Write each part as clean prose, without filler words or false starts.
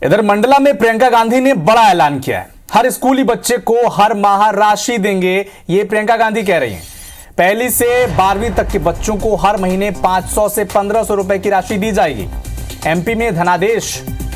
इधर मंडला में प्रियंका गांधी ने बड़ा ऐलान किया है। हर स्कूली बच्चे को हर माह राशि देंगे, ये प्रियंका गांधी कह रही हैं। पहली से 12वीं तक के बच्चों को हर महीने 500 से 1500 रुपए की राशि दी जाएगी। एमपी में धनादेश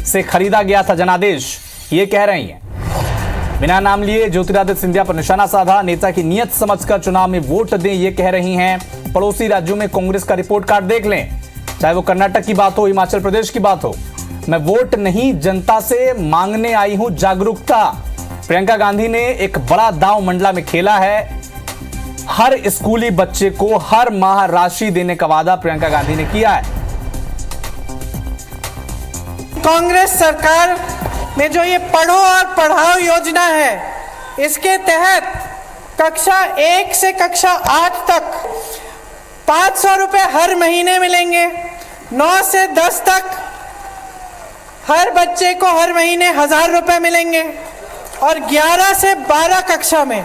से खरीदा गया था जनादेश, ये कह रही हैं। बिना नाम लिए ज्योतिरादित्य सिंधिया पर निशाना साधा। नेता की नीयत समझकर चुनाव में वोट दें, ये कह रही हैं। पड़ोसी राज्यों में कांग्रेस का रिपोर्ट कार्ड देख लें, चाहे वो कर्नाटक की बात हो, हिमाचल प्रदेश की बात हो। मैं वोट नहीं, जनता से मांगने आई हूं जागरूकता। प्रियंका गांधी ने एक बड़ा दांव मंडला में खेला है। हर स्कूली बच्चे को हर माह राशि देने का वादा प्रियंका गांधी ने किया है। कांग्रेस सरकार में जो ये पढ़ो और पढ़ाओ योजना है, इसके तहत कक्षा 1 से कक्षा 8 तक 500 रुपए हर महीने मिलेंगे। 9 से 10 तक हर बच्चे को हर महीने 1000 रुपए मिलेंगे और 11 से 12 कक्षा में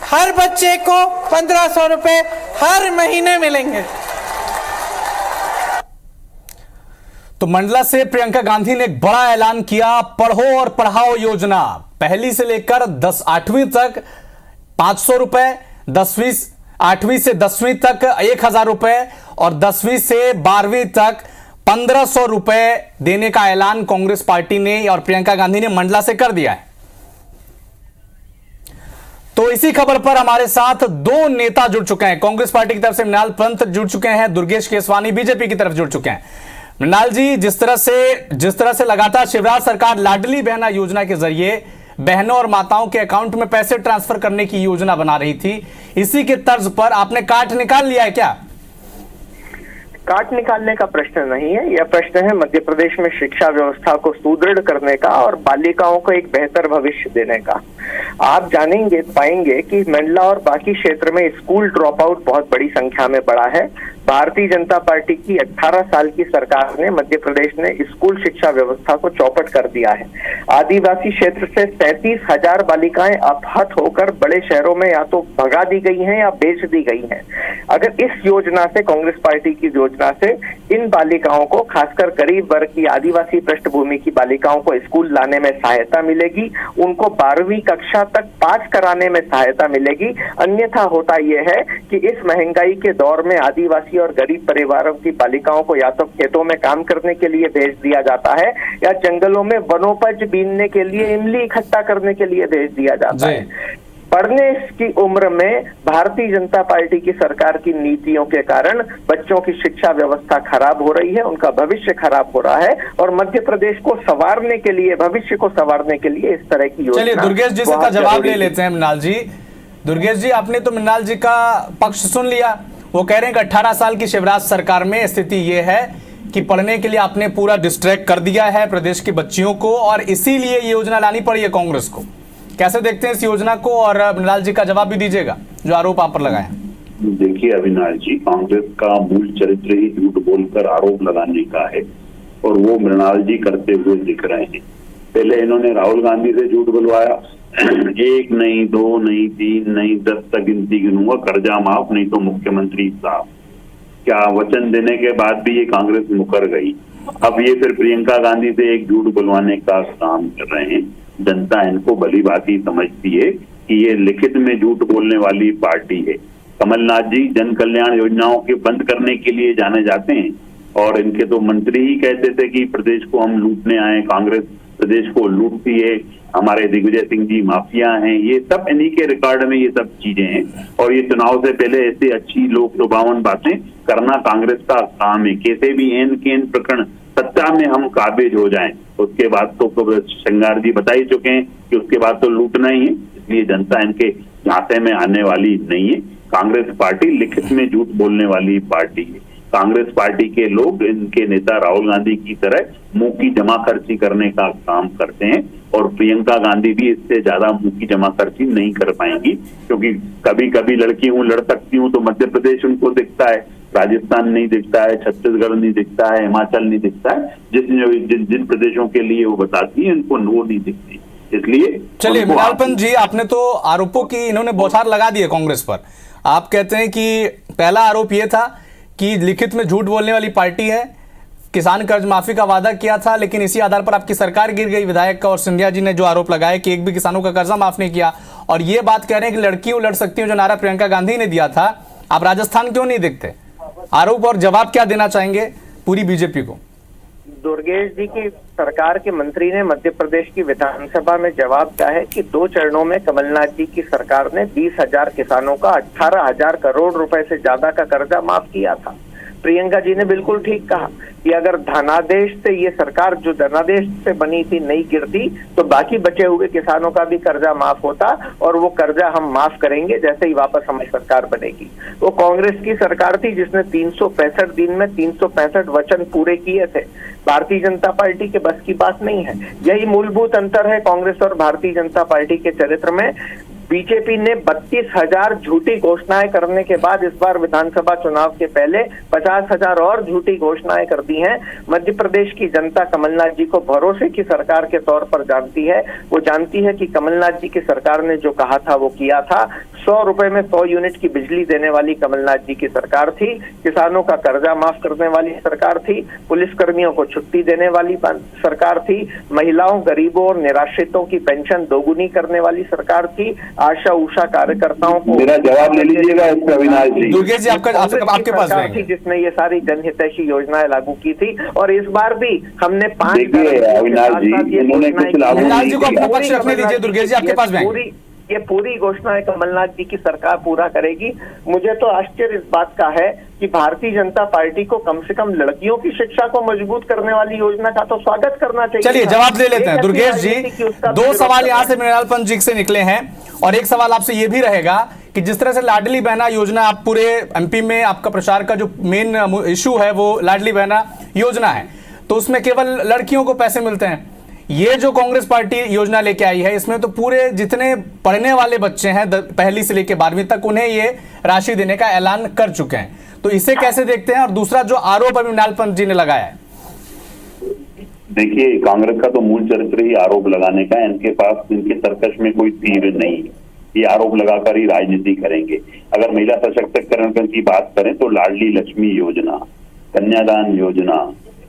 हर बच्चे को 1500 रुपए हर महीने मिलेंगे। तो मंडला से प्रियंका गांधी ने एक बड़ा ऐलान किया। पढ़ो और पढ़ाओ योजना पहली से लेकर 8वीं तक 500 रुपए, 8वीं से 10वीं तक 1000 रुपए और 10वीं से 12वीं तक 1500 रुपए देने का ऐलान कांग्रेस पार्टी ने और प्रियंका गांधी ने मंडला से कर दिया है। तो इसी खबर पर हमारे साथ दो नेता जुड़ चुके हैं। कांग्रेस पार्टी की तरफ से मृणाल पंत जुड़ चुके हैं, दुर्गेश केसवानी बीजेपी की तरफ जुड़ चुके हैं। मृणाल जी, जिस तरह से लगातार शिवराज सरकार लाडली बहना योजना के जरिए बहनों और माताओं के अकाउंट में पैसे ट्रांसफर करने की योजना बना रही थी, इसी के तर्ज पर आपने काट निकाल लिया है क्या? काट निकालने का प्रश्न नहीं है, यह प्रश्न है मध्य प्रदेश में शिक्षा व्यवस्था को सुदृढ़ करने का और बालिकाओं को एक बेहतर भविष्य देने का। आप पाएंगे कि मंडला और बाकी क्षेत्र में स्कूल ड्रॉप आउट बहुत बड़ी संख्या में बढ़ा है। भारतीय जनता पार्टी की 18 साल की सरकार ने मध्य प्रदेश ने स्कूल शिक्षा व्यवस्था को चौपट कर दिया है। आदिवासी क्षेत्र से 37,000 बालिकाएं अपहत होकर बड़े शहरों में या तो भगा दी गई हैं या बेच दी गई हैं। अगर इस योजना से, कांग्रेस पार्टी की योजना से, इन बालिकाओं को, खासकर गरीब वर्ग की आदिवासी पृष्ठभूमि की बालिकाओं को स्कूल लाने में सहायता मिलेगी, उनको 12वीं कक्षा तक पास कराने में सहायता मिलेगी। अन्यथा होता यह है कि इस महंगाई के दौर में आदिवासी और गरीब परिवारों की बालिकाओं को या तो खेतों में काम करने के लिए भेज दिया जाता है या जंगलों में वनोपज बीनने के लिए, इमली इकट्ठा करने के लिए भेज दिया जाता है। पढ़ने की उम्र में भारतीय जनता पार्टी की सरकार की नीतियों के कारण बच्चों की शिक्षा व्यवस्था खराब हो रही है, उनका भविष्य खराब हो रहा है और मध्य प्रदेश को संवारने के लिए, भविष्य को संवारने के लिए इस तरह की योजना। चलिए दुर्गेश जी से जवाब ले लेते हैं। मृणाल जी, दुर्गेश जी, आपने तो मृणाल जी का पक्ष सुन लिया। वो कह रहे हैं कि 18 साल की शिवराज सरकार में स्थिति ये है कि पढ़ने के लिए आपने पूरा डिस्ट्रैक्ट कर दिया है प्रदेश की बच्चियों को और इसीलिए ये योजना लानी पड़ी है कांग्रेस को। कैसे देखते हैं इस योजना को? और मृणाल जी का जवाब भी दीजिएगा जो आरोप आप पर लगाए। देखिए अविनाश जी, कांग्रेस का मूल चरित्र ही झूठ बोलकर आरोप लगाने का है और वो मृणाल जी करते हुए दिख रहे हैं। पहले इन्होंने राहुल गांधी से झूठ बुलवाया, 1 नहीं, 2 नहीं, 3 नहीं, 10 तक गिनती गिनूंगा, कर्जा माफ, नहीं तो मुख्यमंत्री साहब। क्या वचन देने के बाद भी ये कांग्रेस मुकर गई। अब ये फिर प्रियंका गांधी से एक झूठ बुलवाने का काम कर रहे हैं। जनता इनको भली भांति समझती है कि ये लिखित में झूठ बोलने वाली पार्टी है। कमलनाथ जी जन कल्याण योजनाओं के बंद करने के लिए जाने जाते हैं और इनके तो मंत्री ही कहते थे कि प्रदेश को हम लूटने आए, कांग्रेस प्रदेश को लूटती है, हमारे दिग्विजय सिंह जी माफिया हैं। ये सब इन्हीं के रिकॉर्ड में ये सब चीजें हैं और ये चुनाव से पहले ऐसी अच्छी लोक लुभावन बातें करना कांग्रेस का काम है। कैसे भी एन केन प्रकरण सत्ता में हम काबिज हो जाएं, उसके बाद तो श्रृंगार जी बता ही चुके हैं कि उसके बाद तो लूटना ही है। इसलिए जनता इनके झांसे में आने वाली नहीं है। कांग्रेस पार्टी लिखित में झूठ बोलने वाली पार्टी है। कांग्रेस पार्टी के लोग इनके नेता राहुल गांधी की तरह मुंह की जमा खर्ची करने का काम करते हैं और प्रियंका गांधी भी इससे ज्यादा मुंह की जमा खर्ची नहीं कर पाएंगी, क्योंकि कभी कभी लड़की हूँ, लड़ सकती हूँ, तो मध्य प्रदेश उनको दिखता है, राजस्थान नहीं दिखता है, छत्तीसगढ़ नहीं दिखता है, हिमाचल नहीं दिखता है। जिन प्रदेशों के लिए वो बताती है उनको वो नहीं दिखती। इसलिए चलिए मृणाल पंत जी, आपने तो आरोपों की इन्होंने बौछार लगा दी है कांग्रेस पर। आप कहते हैं कि पहला आरोप यह था कि लिखित में झूठ बोलने वाली पार्टी है, किसान कर्ज माफी का वादा किया था, लेकिन इसी आधार पर आपकी सरकार गिर गई। विधायक और सिंधिया जी ने जो आरोप लगाया कि एक भी किसानों का कर्जा माफ नहीं किया, और ये बात कह रहे हैं कि लड़कियों लड़ सकती हूं जो नारा प्रियंका गांधी ने दिया था। आप राजस्थान क्यों नहीं देखते? आरोप और जवाब क्या देना चाहेंगे पूरी बीजेपी को? दुर्गेश जी की सरकार के मंत्री ने मध्य प्रदेश की विधानसभा में जवाब दिया है कि 2 चरणों में कमलनाथ जी की सरकार ने 20,000 किसानों का 18,000 करोड़ रुपए से ज्यादा का कर्जा माफ किया था। प्रियंका जी ने बिल्कुल ठीक कहा कि अगर धनादेश से ये सरकार जो धनादेश से बनी थी नहीं गिरती तो बाकी बचे हुए किसानों का भी कर्जा माफ होता, और वो कर्जा हम माफ करेंगे जैसे ही वापस हमारी सरकार बनेगी। वो कांग्रेस की सरकार थी जिसने 365 दिन में 365 वचन पूरे किए थे। भारतीय जनता पार्टी के बस की बात नहीं है। यही मूलभूत अंतर है कांग्रेस और भारतीय जनता पार्टी के चरित्र में। बीजेपी ने 32,000 झूठी घोषणाएं करने के बाद इस बार विधानसभा चुनाव के पहले 50,000 और झूठी घोषणाएं कर दी हैं। मध्य प्रदेश की जनता कमलनाथ जी को भरोसे की सरकार के तौर पर जानती है। वो जानती है कि कमलनाथ जी की सरकार ने जो कहा था वो किया था। 100 रुपए में 100 यूनिट की बिजली देने वाली कमलनाथ जी की सरकार थी। किसानों का कर्जा माफ करने वाली सरकार थी। पुलिसकर्मियों को छुट्टी देने वाली सरकार थी। महिलाओं, गरीबों और निराश्रितों की पेंशन दोगुनी करने वाली सरकार थी। आशा उषा कार्यकर्ताओं को मेरा जवाब ले लीजिएगा इस पर अविनाश जी। दुर्गेश जी आपके पास थी जिसने ये सारी जनहितैषी योजनाएं लागू की थी, और इस बार भी हमने 5 अविनाश जी इन्होंने कुछ लागू अविनाश जी को अपने पक्ष रखने दीजिए। दुर्गेश जी आपके पास ये पूरी घोषणाएं कमलनाथ जी की सरकार पूरा करेगी। मुझे तो आश्चर्य इस बात का है कि भारतीय जनता पार्टी को कम से कम लड़कियों की शिक्षा को मजबूत करने वाली योजना का तो स्वागत करना चाहिए। चलिए जवाब ले लेते हैं। दुर्गेश जी, 2 सवाल यहां से मृणाल पंत जी से निकले हैं, और एक सवाल आपसे यह भी रहेगा कि जिस तरह से लाडली बहना योजना, आप पूरे एमपी में आपका प्रचार का जो मेन इशू है वो लाडली बहना योजना है, तो उसमें केवल लड़कियों को पैसे मिलते हैं। ये जो कांग्रेस पार्टी योजना लेके आई है, इसमें तो पूरे जितने पढ़ने वाले बच्चे हैं पहली से लेकर 12वीं तक, उन्हें ये राशि देने का ऐलान कर चुके हैं। तो इसे कैसे देखते हैं? और दूसरा जो आरोप अभी मृणाल पंत जी ने लगाया है, देखिए कांग्रेस का तो मूल चरित्र ही आरोप लगाने का है। इनके पास, इनके तर्कश में कोई तीर नहीं है। ये आरोप लगाकर ही राजनीति करेंगे। अगर महिला सशक्तिकरण की बात करें तो लाडली लक्ष्मी योजना, कन्यादान योजना,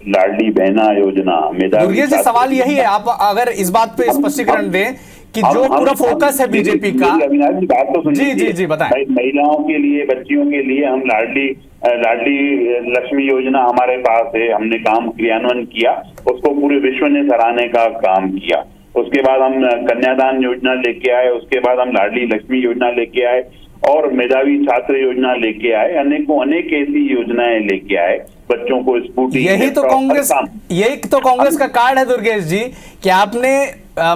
लाडली बहना योजना, दुर्गेश जी सवाल यही है, आप अगर इस बात पे स्पष्टीकरण दें कि जो पूरा फोकस है बीजेपी का। अविनाश जी बात तो सुनिए। जी जी जी बताएं। महिलाओं के लिए, बच्चियों के लिए हम लाडली लक्ष्मी योजना हमारे पास है, हमने काम क्रियान्वयन किया, उसको पूरे विश्व ने सराहने का काम किया। उसके बाद हम कन्यादान योजना लेके आए, उसके बाद हम लाडली लक्ष्मी योजना लेके आए, और मेधावी छात्र योजना लेके आए। अनेक ऐसी योजनाएं लेके आए, बच्चों को स्कूटी। यही तो कांग्रेस का कार्ड है दुर्गेश जी, कि आपने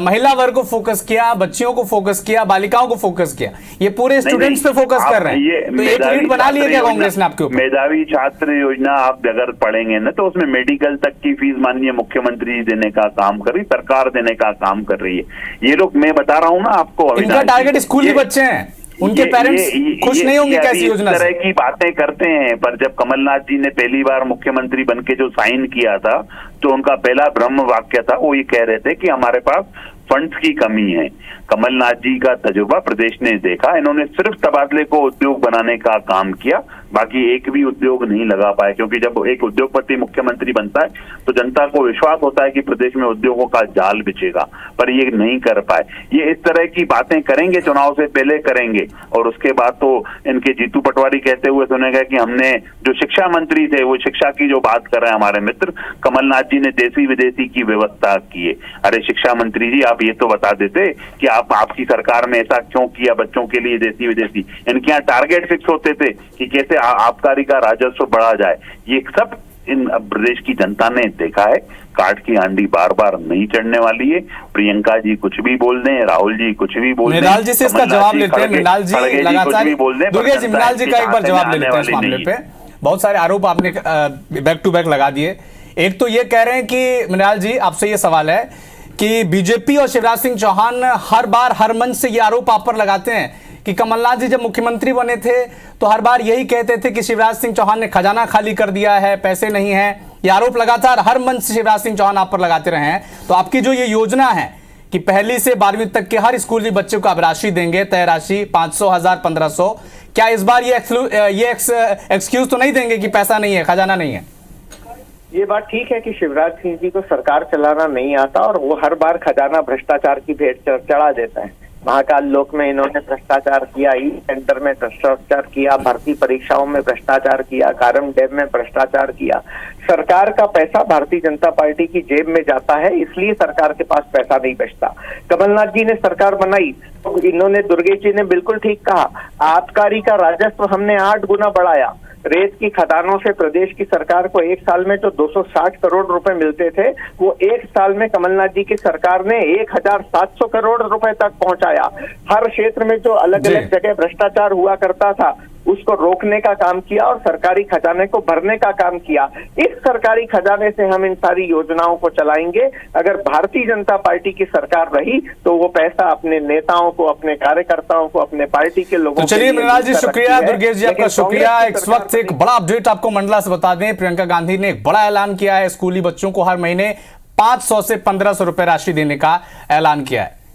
महिला वर्ग को फोकस किया, बच्चियों को फोकस किया, बालिकाओं को फोकस किया। ये पूरे स्टूडेंट्स पे फोकस कर रहे हैं। तो एक लीड बना लिया क्या कांग्रेस ने आपके ऊपर? मेधावी छात्र योजना आप अगर पढ़ेंगे ना तो उसमें मेडिकल तक की फीस माननीय मुख्यमंत्री देने का काम कर रही, सरकार देने का काम कर रही है। ये लोग, मैं बता रहा हूँ ना आपको, इनका टारगेट स्कूली बच्चे हैं, उनके पेरेंट्स खुश नहीं होंगे कैसी योजना से? इस तरह की बातें करते हैं, पर जब कमलनाथ जी ने पहली बार मुख्यमंत्री बनके जो साइन किया था तो उनका पहला ब्रह्म वाक्य था, वो ये कह रहे थे कि हमारे पास फंड्स की कमी है। कमलनाथ जी का तजुर्बा प्रदेश ने देखा, इन्होंने सिर्फ तबादले को उद्योग बनाने का काम किया, बाकी एक भी उद्योग नहीं लगा पाए। क्योंकि जब एक उद्योगपति मुख्यमंत्री बनता है तो जनता को विश्वास होता है कि प्रदेश में उद्योगों का जाल बिछेगा, पर ये नहीं कर पाए। ये इस तरह की बातें करेंगे, चुनाव से पहले करेंगे, और उसके बाद तो इनके जीतू पटवारी कहते हुए सुनेगा कि हमने, जो शिक्षा मंत्री थे वो शिक्षा की जो बात कर रहे हैं हमारे मित्र, कमलनाथ जी ने देसी विदेशी की व्यवस्था की है। अरे शिक्षा मंत्री जी, आप ये तो बता देते कि आपकी सरकार में ऐसा क्यों किया बच्चों के लिए देसी विदेशी। इनके यहाँ टारगेट फिक्स होते थे कि कैसे आबकारी का राजस्व बढ़ा जाए। ये सब इन प्रदेश की जनता ने देखा है। काट की आंडी बार बार नहीं चढ़ने वाली है। प्रियंका जी कुछ भी बोल दें, राहुल जी कुछ भी बोल दें, मृणाल जी से इसका जवाब लेते हैं। मृणाल जी लगातार, दुर्गेश जी मृणाल जी का एक बार जवाब ले लेते हैं इस मामले पे। बहुत सारे आरोप आपने बैक टू बैक लगा दिए। एक तो ये कह रहे हैं कि मृणाल जी, आपसे ये सवाल है कि बीजेपी और शिवराज सिंह चौहान हर बार हर मंच से ये आरोप आप पर लगाते हैं कि कमलनाथ जी जब मुख्यमंत्री बने थे तो हर बार यही कहते थे कि शिवराज सिंह चौहान ने खजाना खाली कर दिया है, पैसे नहीं है। ये आरोप लगातार हर मंच से शिवराज सिंह चौहान आप पर लगाते रहे हैं। तो आपकी जो ये योजना है कि पहली से 12वीं तक के हर स्कूली बच्चे को आप राशि देंगे, तय राशि 500, 1000, 1500, क्या इस बार ये एक्सक्यूज तो नहीं देंगे कि पैसा नहीं है, खजाना नहीं है? ये बात ठीक है कि शिवराज सिंह जी को सरकार चलाना नहीं आता और वो हर बार खजाना भ्रष्टाचार की भेंट चढ़ा देता है। महाकाल लोक में इन्होंने भ्रष्टाचार किया, ई सेंटर में भ्रष्टाचार किया, भर्ती परीक्षाओं में भ्रष्टाचार किया, कारम डैम में भ्रष्टाचार किया। सरकार का पैसा भारतीय जनता पार्टी की जेब में जाता है, इसलिए सरकार के पास पैसा नहीं बचता। कमलनाथ जी ने सरकार बनाई तो इन्होंने, दुर्गेश जी ने बिल्कुल ठीक कहा, आबकारी का राजस्व हमने 8 गुना बढ़ाया। रेत की खदानों से प्रदेश की सरकार को एक साल में जो 260 करोड़ रुपए मिलते थे, वो एक साल में कमलनाथ जी की सरकार ने 1700 करोड़ रुपए तक पहुंचाया। हर क्षेत्र में जो अलग अलग जगह भ्रष्टाचार हुआ करता था उसको रोकने का काम किया और सरकारी खजाने को भरने का काम किया। इस सरकारी खजाने से हम इन सारी योजनाओं को चलाएंगे। अगर भारतीय जनता पार्टी की सरकार रही तो वो पैसा अपने नेताओं को, अपने कार्यकर्ताओं को, अपने पार्टी के लोगों तो चलिए मृणाल जी शुक्रिया, दुर्गेश जी आपका शुक्रिया। इस वक्त एक बड़ा अपडेट आपको मंडला से बता दें, प्रियंका गांधी ने एक बड़ा ऐलान किया है, स्कूली बच्चों को हर महीने 500 से 1500 रुपए राशि देने का ऐलान किया है।